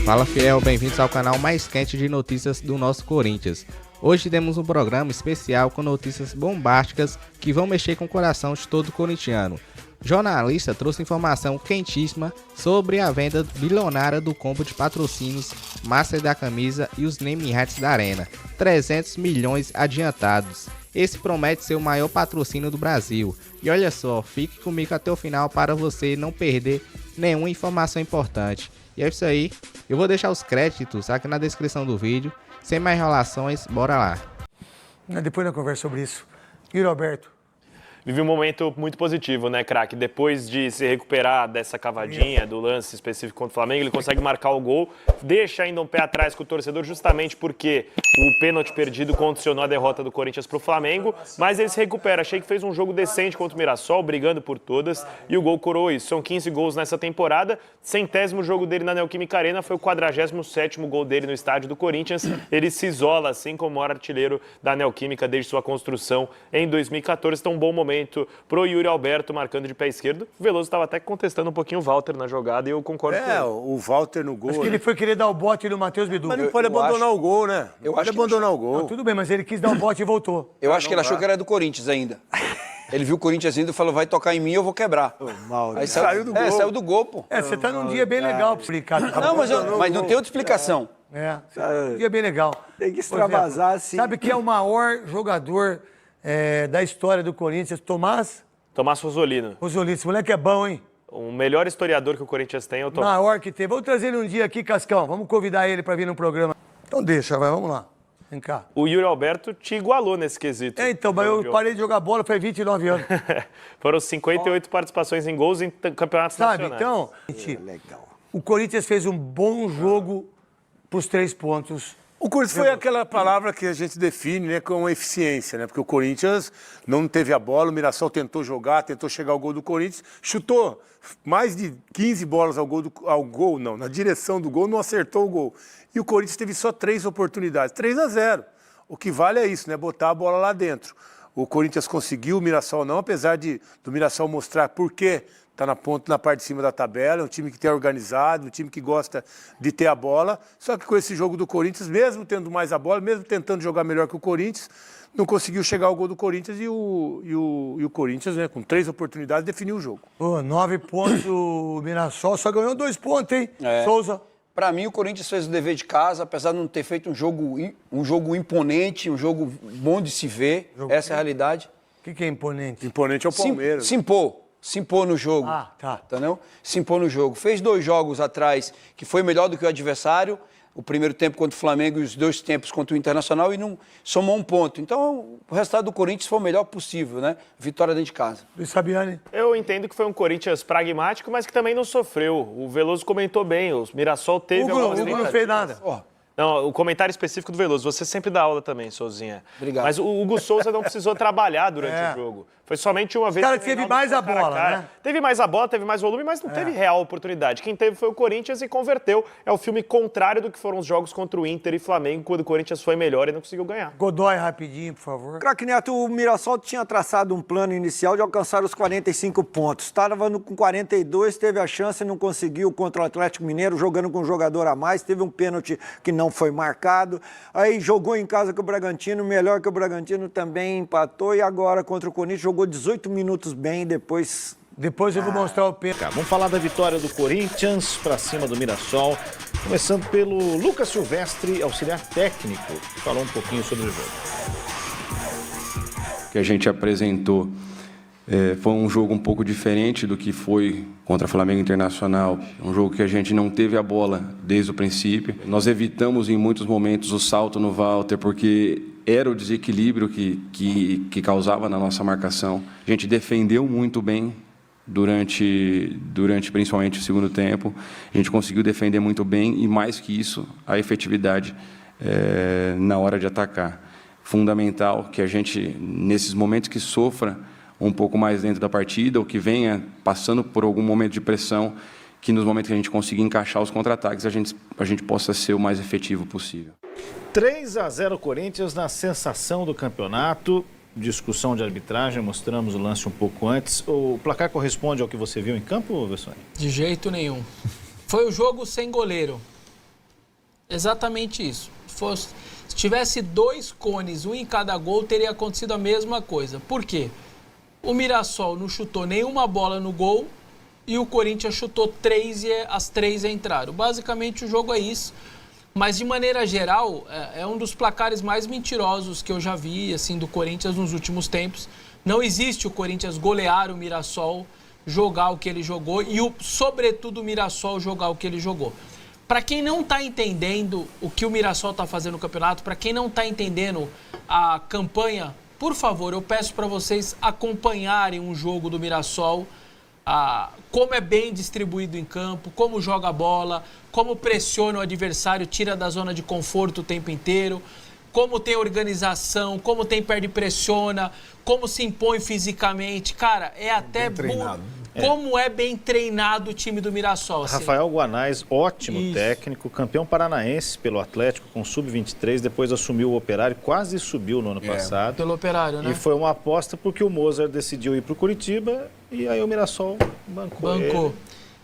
Fala fiel, bem-vindos ao canal mais quente de notícias do nosso Corinthians. Hoje temos um programa especial com notícias bombásticas que vão mexer com o coração de todo corintiano. Jornalista trouxe informação quentíssima sobre a venda bilionária do combo de patrocínios, master da camisa e os naming rights da arena. 300 milhões adiantados. Esse promete ser o maior patrocínio do Brasil. E olha só, fique comigo até o final para você não perder nenhuma informação importante. E é isso aí, eu vou deixar os créditos aqui na descrição do vídeo. Sem mais enrolações, bora lá. Depois da conversa sobre isso. Yuri Alberto. Vive um momento muito positivo, né, craque? Depois de se recuperar dessa cavadinha, do lance específico contra o Flamengo, ele consegue marcar o gol, deixa ainda um pé atrás com o torcedor, justamente porque o pênalti perdido condicionou a derrota do Corinthians para o Flamengo, mas ele se recupera. Achei que fez um jogo decente contra o Mirassol, brigando por todas, e o gol coroou isso. São 15 gols nessa temporada, 100º jogo dele na Neoquímica Arena, foi o 47º gol dele no estádio do Corinthians. Ele se isola, assim como o maior artilheiro da Neoquímica desde sua construção em 2014. Então, um bom momento pro Yuri Alberto marcando de pé esquerdo. O Veloso estava até contestando um pouquinho o Walter na jogada e eu concordo com ele. O Walter no gol. Acho que ele foi querer dar o bote no Matheus Bidu. Mas não pode abandonar o gol, né? Eu pode acho que abandonar o gol. Não, tudo bem, mas ele quis dar o bote e voltou. Eu acho que ele achou que era do Corinthians ainda. Ele viu o Corinthians ainda e falou, vai tocar em mim, eu vou quebrar. Aí saiu do gol. Saiu do gol, pô. Você tá num dia bem legal pra explicar. Não, mas não tem outra explicação. Um dia bem legal. Tem que extravasar, assim. Sabe quem é o maior jogador da história do Corinthians? Tomás Rosolino. Rosolino. Esse moleque é bom, hein? O melhor historiador que o Corinthians tem é o Tomás. Maior que teve. Vamos trazer ele um dia aqui, Cascão. Vamos convidar ele pra vir no programa. Então deixa, vai, vamos lá. Vem cá. O Yuri Alberto te igualou nesse quesito. Então, mas eu parei de jogar bola, foi 29 anos. Foram 58 participações em gols em campeonatos nacionais. Então, legal. O Corinthians fez um bom jogo pros 3 pontos. O Corinthians foi aquela palavra que a gente define, né, com eficiência, né? Porque o Corinthians não teve a bola, o Mirassol tentou jogar, tentou chegar ao gol do Corinthians, chutou mais de 15 bolas na direção do gol, não acertou o gol. E o Corinthians teve só 3 oportunidades, 3-0. O que vale é isso, né? Botar a bola lá dentro. O Corinthians conseguiu, o Mirassol não, apesar do Mirassol mostrar por quê está na parte de cima da tabela, é um time que tem organizado, um time que gosta de ter a bola, só que com esse jogo do Corinthians, mesmo tendo mais a bola, mesmo tentando jogar melhor que o Corinthians, não conseguiu chegar ao gol do Corinthians e o Corinthians, né, com 3 oportunidades, definiu o jogo. 9 pontos o Mirassol, só ganhou 2 pontos, hein? Souza. Para mim, o Corinthians fez o dever de casa, apesar de não ter feito um jogo imponente, um jogo bom de se ver, essa é a realidade. O que é imponente? Imponente é o Palmeiras. Se impor no jogo. Tá. Entendeu? Se impor no jogo. Fez 2 jogos atrás que foi melhor do que o adversário. O primeiro tempo contra o Flamengo e os 2 tempos contra o Internacional e não somou 1 ponto. Então, o resultado do Corinthians foi o melhor possível, né? Vitória dentro de casa. Luiz Fabiani. Eu entendo que foi um Corinthians pragmático, mas que também não sofreu. O Veloso comentou bem, o Mirassol teve... O Hugo não fez nada. Não, o comentário específico do Veloso. Você sempre dá aula também, Souzinha. Obrigado. Mas o Hugo Souza não precisou trabalhar durante o jogo. Foi somente uma vez... O cara teve mais a bola, né? Teve mais a bola, teve mais volume, mas não teve real oportunidade. Quem teve foi o Corinthians e converteu. É o filme contrário do que foram os jogos contra o Inter e Flamengo, quando o Corinthians foi melhor e não conseguiu ganhar. Godoy, rapidinho, por favor. Craque Neto, o Mirassol tinha traçado um plano inicial de alcançar os 45 pontos. Estava com 42, teve a chance, não conseguiu contra o Atlético Mineiro, jogando com um jogador a mais, teve um pênalti que não foi marcado. Aí jogou em casa com o Bragantino, melhor que o Bragantino também empatou e agora contra o Corinthians jogou 18 minutos bem, depois eu vou mostrar o pênalti. Vamos falar da vitória do Corinthians para cima do Mirassol, começando pelo Lucas Silvestre, auxiliar técnico, que falou um pouquinho sobre o jogo. Que a gente apresentou foi um jogo um pouco diferente do que foi contra o Flamengo Internacional, um jogo que a gente não teve a bola desde o princípio. Nós evitamos em muitos momentos o salto no Walter, porque era o desequilíbrio que causava na nossa marcação. A gente defendeu muito bem durante principalmente o segundo tempo. A gente conseguiu defender muito bem e, mais que isso, a efetividade na hora de atacar. Fundamental que a gente, nesses momentos que sofra um pouco mais dentro da partida, ou que venha passando por algum momento de pressão, que nos momentos que a gente conseguir encaixar os contra-ataques, a gente possa ser o mais efetivo possível. 3-0 Corinthians na sensação do campeonato. Discussão de arbitragem, mostramos o lance um pouco antes. O placar corresponde ao que você viu em campo, Vessone? De jeito nenhum. Foi o jogo sem goleiro. Exatamente isso. Se tivesse 2 cones, um em cada gol, teria acontecido a mesma coisa. Por quê? O Mirassol não chutou nenhuma bola no gol e o Corinthians chutou 3 e as 3 entraram. Basicamente o jogo é isso. Mas de maneira geral, é um dos placares mais mentirosos que eu já vi assim, do Corinthians nos últimos tempos. Não existe o Corinthians golear o Mirassol, jogar o que ele jogou e, sobretudo, o Mirassol jogar o que ele jogou. Para quem não está entendendo o que o Mirassol está fazendo no campeonato, para quem não está entendendo a campanha, por favor, eu peço para vocês acompanharem um jogo do Mirassol, como é bem distribuído em campo, como joga a bola, como pressiona o adversário, tira da zona de conforto o tempo inteiro, como tem organização, como tem perde e pressiona, como se impõe fisicamente. Cara, é até bom. Como é bem treinado o time do Mirassol. Assim. Rafael Guanais, ótimo técnico, campeão paranaense pelo Atlético com sub-23, depois assumiu o Operário, quase subiu no ano passado. Pelo Operário, né? E foi uma aposta porque o Mozart decidiu ir para o Curitiba e aí o Mirassol bancou ele.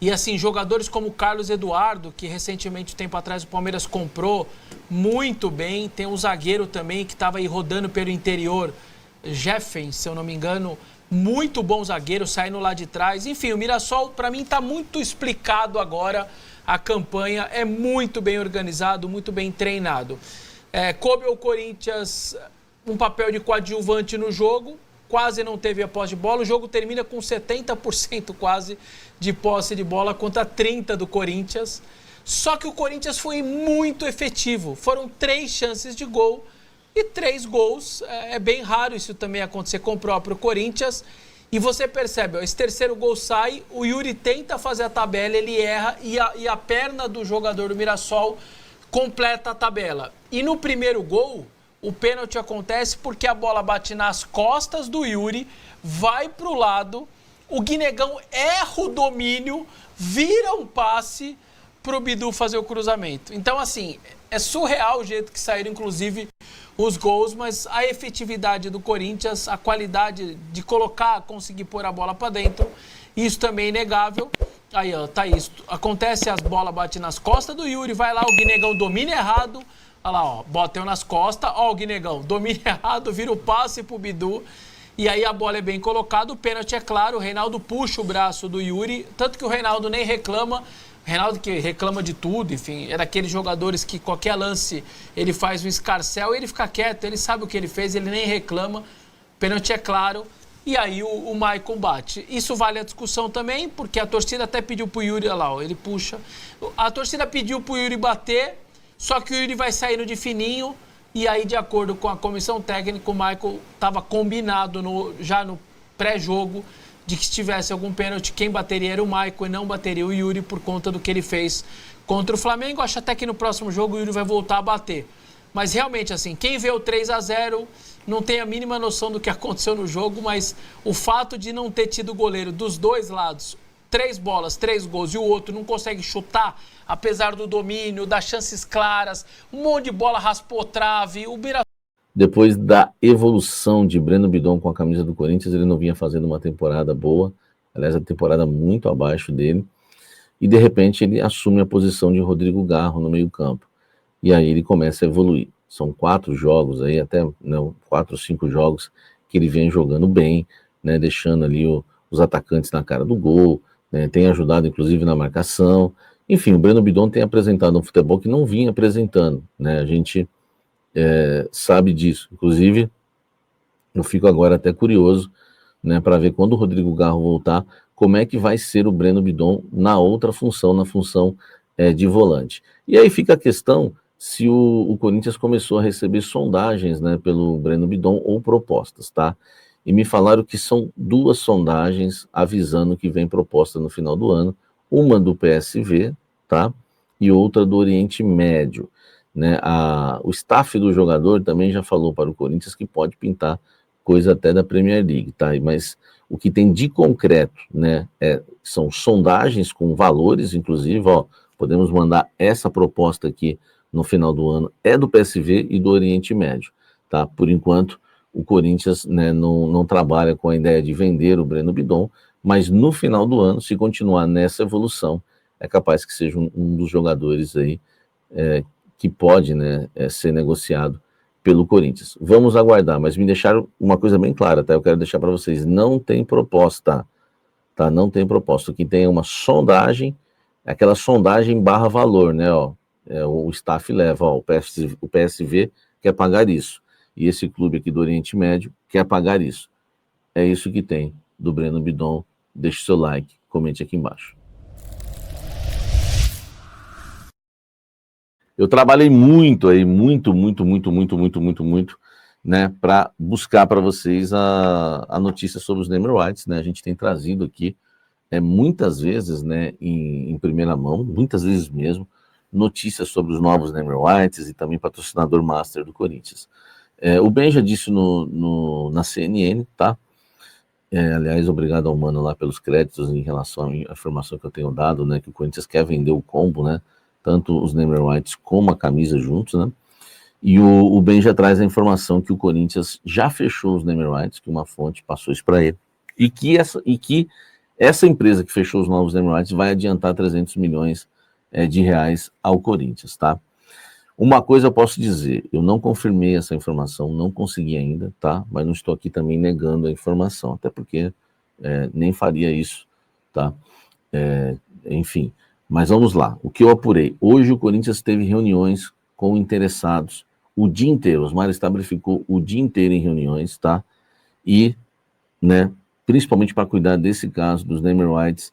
E assim, jogadores como o Carlos Eduardo, que recentemente, um tempo atrás, o Palmeiras comprou muito bem. Tem um zagueiro também que estava aí rodando pelo interior, Jeffen, se eu não me engano, muito bom zagueiro, saindo lá de trás. Enfim, o Mirassol, para mim, está muito explicado agora. A campanha é muito bem organizado, muito bem treinado. Coube ao Corinthians um papel de coadjuvante no jogo, quase não teve a posse de bola. O jogo termina com 70% quase de posse de bola contra 30% do Corinthians. Só que o Corinthians foi muito efetivo. Foram 3 chances de gol e 3 gols. É bem raro isso também acontecer com o próprio Corinthians. E você percebe, ó, esse terceiro gol sai, o Yuri tenta fazer a tabela, ele erra e a perna do jogador do Mirassol completa a tabela. E no primeiro gol, o pênalti acontece porque a bola bate nas costas do Yuri, vai para o lado, o Guinegão erra o domínio, vira um passe para o Bidu fazer o cruzamento. Então, assim, é surreal o jeito que saíram, inclusive, os gols, mas a efetividade do Corinthians, a qualidade de conseguir pôr a bola para dentro, isso também é inegável. Aí, ó, tá isso. Acontece, as bolas batem nas costas do Yuri, vai lá, o Guinegão domina errado, olha lá, ó, bateu nas costas, ó, o Guinegão domina errado, vira o passe pro Bidu, e aí a bola é bem colocada, o pênalti é claro, o Reinaldo puxa o braço do Yuri, tanto que o Reinaldo nem reclama, o Reinaldo que reclama de tudo, enfim, é daqueles jogadores que qualquer lance ele faz um escarcéu e ele fica quieto, ele sabe o que ele fez, ele nem reclama, o pênalti é claro, e aí o Maicon bate. Isso vale a discussão também, porque a torcida até pediu pro Yuri, olha lá, ó, ele puxa, a torcida pediu pro Yuri bater, só que o Yuri vai saindo de fininho, e aí, de acordo com a comissão técnica, o Maicon estava combinado já no pré-jogo de que se tivesse algum pênalti, quem bateria era o Maicon e não bateria o Yuri por conta do que ele fez contra o Flamengo. Acho até que no próximo jogo o Yuri vai voltar a bater. Mas realmente, assim, quem vê o 3-0 não tem a mínima noção do que aconteceu no jogo, mas o fato de não ter tido goleiro dos dois lados, 3 bolas, 3 gols, e o outro não consegue chutar, apesar do domínio, das chances claras, um monte de bola raspou trave, o Mirassol... Depois da evolução de Breno Bidon com a camisa do Corinthians, ele não vinha fazendo uma temporada boa, aliás, a temporada muito abaixo dele, e de repente ele assume a posição de Rodrigo Garro no meio-campo. E aí ele começa a evoluir. São 4 jogos aí, até 4 ou 5 jogos que ele vem jogando bem, né, deixando ali os atacantes na cara do gol, né, tem ajudado inclusive na marcação. Enfim, o Breno Bidon tem apresentado um futebol que não vinha apresentando, né, a gente sabe disso. Inclusive, eu fico agora até curioso, né, para ver quando o Rodrigo Garro voltar, como é que vai ser o Breno Bidon na outra função, na função de volante. E aí fica a questão se o Corinthians começou a receber sondagens, né, pelo Breno Bidon ou propostas, tá? E me falaram que são 2 sondagens avisando que vem proposta no final do ano, uma do PSV, tá? E outra do Oriente Médio, né? O staff do jogador também já falou para o Corinthians que pode pintar coisa até da Premier League, tá? Mas o que tem de concreto, né, são sondagens com valores, inclusive, ó, podemos mandar essa proposta aqui no final do ano, é do PSV e do Oriente Médio, tá? Por enquanto, o Corinthians, né, não trabalha com a ideia de vender o Breno Bidon, mas no final do ano, se continuar nessa evolução, é capaz que seja um dos jogadores aí que pode, né, ser negociado pelo Corinthians. Vamos aguardar, mas me deixaram uma coisa bem clara, tá? Eu quero deixar para vocês, não tem proposta, tá? Não tem proposta. O que tem é uma sondagem, aquela sondagem barra valor, né, ó. O staff leva, ó, o PSV quer pagar isso, e esse clube aqui do Oriente Médio quer pagar isso. É isso que tem do Breno Bidon. Deixe seu like, comente aqui embaixo. Eu trabalhei muito aí, muito, né, para buscar para vocês a notícia sobre os Neymer Whites, né? A gente tem trazido aqui muitas vezes, né, em primeira mão, muitas vezes mesmo, notícias sobre os novos Neymer Whites e também patrocinador master do Corinthians. O Ben já disse na CNN, tá? Aliás, obrigado ao Mano lá pelos créditos em relação à informação que eu tenho dado, né, que o Corinthians quer vender o combo, né? Tanto os Neymer Whites como a camisa juntos, né? E o Ben já traz a informação que o Corinthians já fechou os Neymer Whites, que uma fonte passou isso para ele, e que essa empresa que fechou os novos Neymer Whites vai adiantar 300 milhões de reais ao Corinthians, tá? Uma coisa eu posso dizer, eu não confirmei essa informação, não consegui ainda, tá? Mas não estou aqui também negando a informação, até porque nem faria isso, tá? Enfim, mas vamos lá. O que eu apurei? Hoje o Corinthians teve reuniões com interessados o dia inteiro. O Osmar Stabile ficou o dia inteiro em reuniões, tá? E, né, principalmente para cuidar desse caso dos Neymer Whites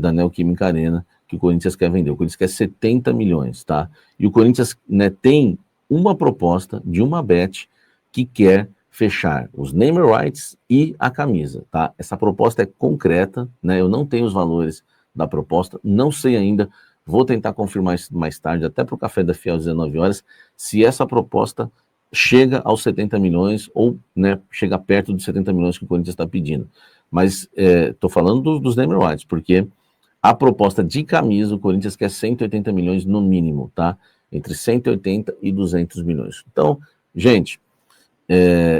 da Neoquímica Arena, que o Corinthians quer vender. O Corinthians quer 70 milhões, tá? E o Corinthians, né, tem uma proposta de uma bet que quer fechar os Neymer Whites e a camisa, tá? Essa proposta é concreta, né? Eu não tenho os valores da proposta, não sei ainda, vou tentar confirmar isso mais tarde, até para o Café da Fiel às 19 horas, se essa proposta chega aos 70 milhões ou, né, chega perto dos 70 milhões que o Corinthians está pedindo. Mas estou falando dos Neymer Whites, porque a proposta de camisa, o Corinthians quer 180 milhões no mínimo, tá? Entre 180 e 200 milhões. Então, gente,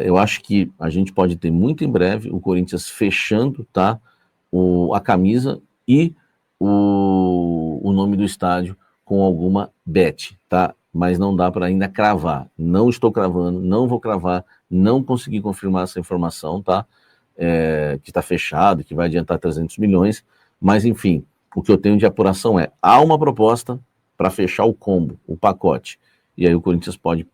eu acho que a gente pode ter muito em breve o Corinthians fechando, tá? A camisa e o nome do estádio com alguma bet, tá? Mas não dá para ainda cravar. Não estou cravando, não vou cravar, não consegui confirmar essa informação, tá? Que está fechado, que vai adiantar 300 milhões, mas enfim, o que eu tenho de apuração há uma proposta para fechar o combo, o pacote, e aí o Corinthians pode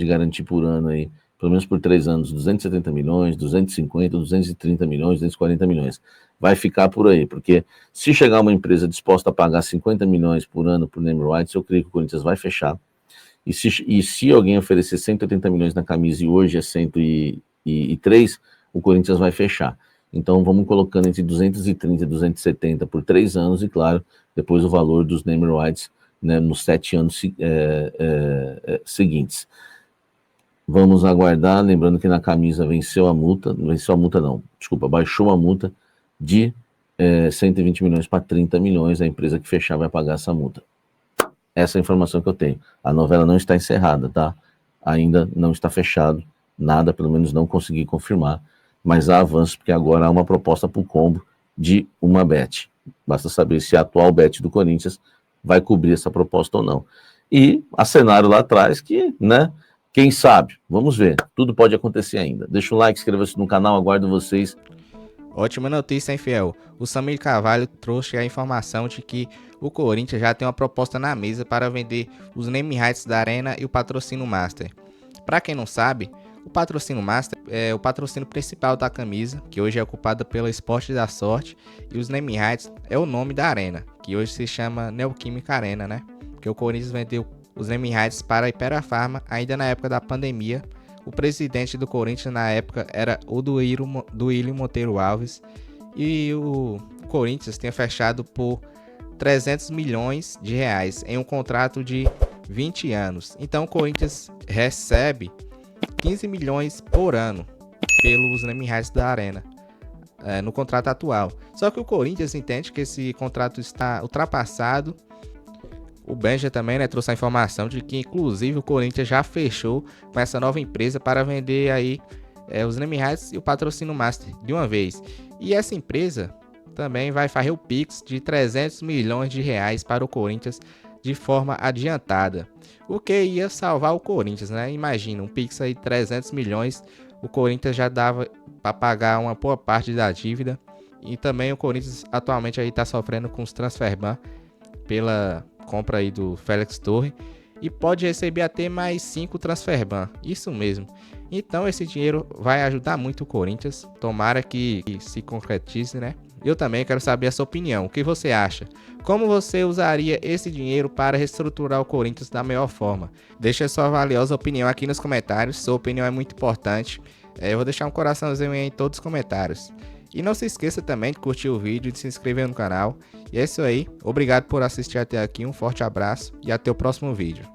garantir por ano aí, pelo menos por 3 anos, 270 milhões, 250, 230 milhões, 240 milhões. Vai ficar por aí, porque se chegar uma empresa disposta a pagar 50 milhões por ano por Neymer Whites, eu creio que o Corinthians vai fechar. E se alguém oferecer 180 milhões na camisa e hoje é 103, o Corinthians vai fechar. Então vamos colocando entre 230 e 270 por 3 anos e, claro, depois o valor dos Neymer Whites, né, nos 7 anos seguintes. Vamos aguardar, lembrando que na camisa baixou a multa de 120 milhões para 30 milhões, a empresa que fechar vai pagar essa multa. Essa é a informação que eu tenho. A novela não está encerrada, tá? Ainda não está fechado, nada, pelo menos não consegui confirmar, mas há avanço, porque agora há uma proposta para o combo de uma bet. Basta saber se a atual bet do Corinthians vai cobrir essa proposta ou não. E há cenário lá atrás que, né, quem sabe? Vamos ver. Tudo pode acontecer ainda. Deixa o like, inscreva-se no canal, aguardo vocês. Ótima notícia, hein, Fiel? O Samir Carvalho trouxe a informação de que o Corinthians já tem uma proposta na mesa para vender os name rights da Arena e o patrocínio Master. Para quem não sabe, o patrocínio Master é o patrocínio principal da camisa, que hoje é ocupada pela Esporte da Sorte, e os name rights é o nome da arena, que hoje se chama Neoquímica Arena, né? Porque o Corinthians vendeu os name rights para a Hypera Pharma ainda na época da pandemia. O presidente do Corinthians na época era o Duílio Monteiro Alves, e o Corinthians tinha fechado por 300 milhões de reais em um contrato de 20 anos. Então o Corinthians recebe 15 milhões por ano pelos name rights da Arena no contrato atual. Só que o Corinthians entende que esse contrato está ultrapassado. O Benja também, né, trouxe a informação de que inclusive o Corinthians já fechou com essa nova empresa para vender aí os name rights e o patrocínio Master de uma vez. E essa empresa também vai fazer o Pix de 300 milhões de reais para o Corinthians de forma adiantada, o que ia salvar o Corinthians, né? Imagina, um Pix aí de 300 milhões, o Corinthians já dava para pagar uma boa parte da dívida. E também o Corinthians atualmente aí está sofrendo com os transferban pela compra aí do Félix Torre e pode receber até mais 5 transferban, isso mesmo. Então esse dinheiro vai ajudar muito o Corinthians, tomara que se concretize, né? Eu também quero saber a sua opinião, o que você acha? Como você usaria esse dinheiro para reestruturar o Corinthians da melhor forma? Deixa sua valiosa opinião aqui nos comentários, sua opinião é muito importante. Eu vou deixar um coraçãozinho aí em todos os comentários. E não se esqueça também de curtir o vídeo e de se inscrever no canal. E é isso aí, obrigado por assistir até aqui, um forte abraço e até o próximo vídeo.